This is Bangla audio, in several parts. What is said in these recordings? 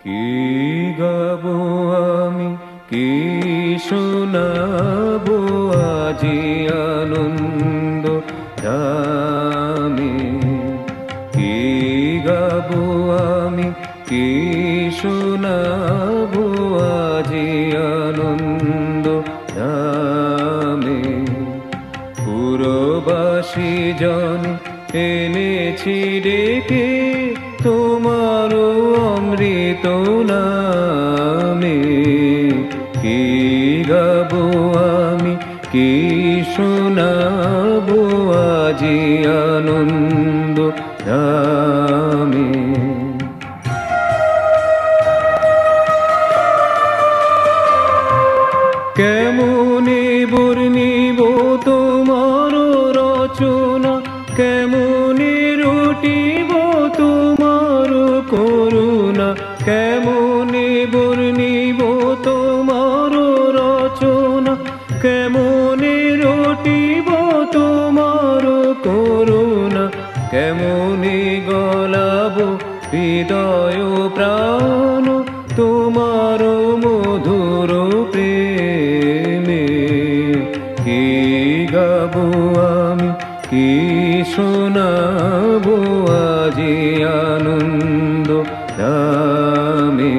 কি গাবো আমি, কি শোনাবো আজি আনন্দ ধামে। কি গাবো আমি, কি শোনাবো আজি আনন্দ ধামে। পুরবাসী জন এনেছি ডেকে তোমার অমৃত নামে। কি গাবো আমি, কি শোনাবো আজি আনন্দ ধামে। কেমনে বর্ণিব তোমার রচনা, কেমনে রটিব তোমার করুণা। কেমনে বর্ণিব তোমার রচনা, কেমনে রটিব তোমার করুণা। কেমনে গলাব হৃদয় প্রাণ তোমার মধুর প্রেমে। কি গাবো আমি, কি শোনাবো আজি আনন্দ ধামে।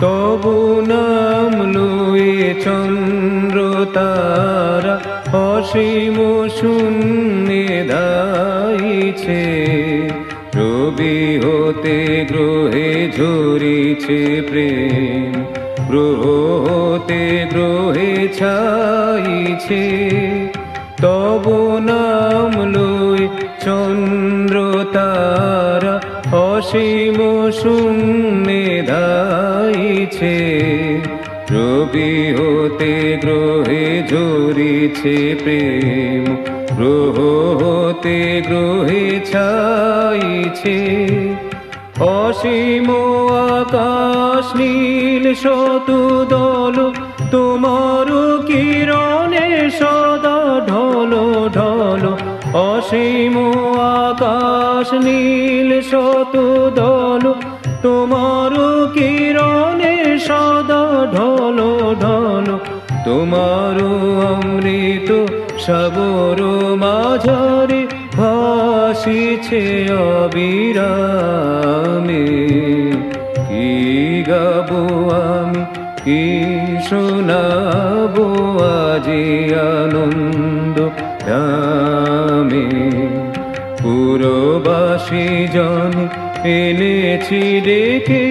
তবু নাম লয়ে চন্দ্র তারা অসীম শূন্যে ধাইছে। রবি হতে গ্রহে ঝরিছে প্রেম, গ্রহ হতে গ্রহে ছাইছে। তবু নাম লই চন্দ্র তারা অসীম শূন্যে ধাইছে। রবি হতে গ্রহে ঝরিছে প্রেম, গ্রহ হতে গ্রহে ছাইছে। অসীম আকাশ নীল শতদল তোমার কিরণে সদা ঢল ঢল। অসীম আকাশ নীল শতদল তোমার কিরণে সদা ঢল ঢল। তোমার অমৃত সাগর মাঝারে ভাসিছে অবিরামে। কি গাবো আমি, কি শোনাবো আজি আনন্দ ধামে। পুরবাসী জন এনেছি ডেকে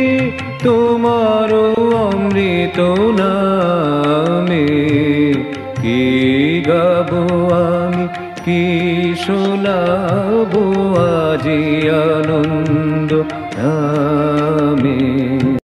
তোমার অমৃত নামে। কি গাবো আমি, কি শোনাবো আজি আনন্দ ধামে।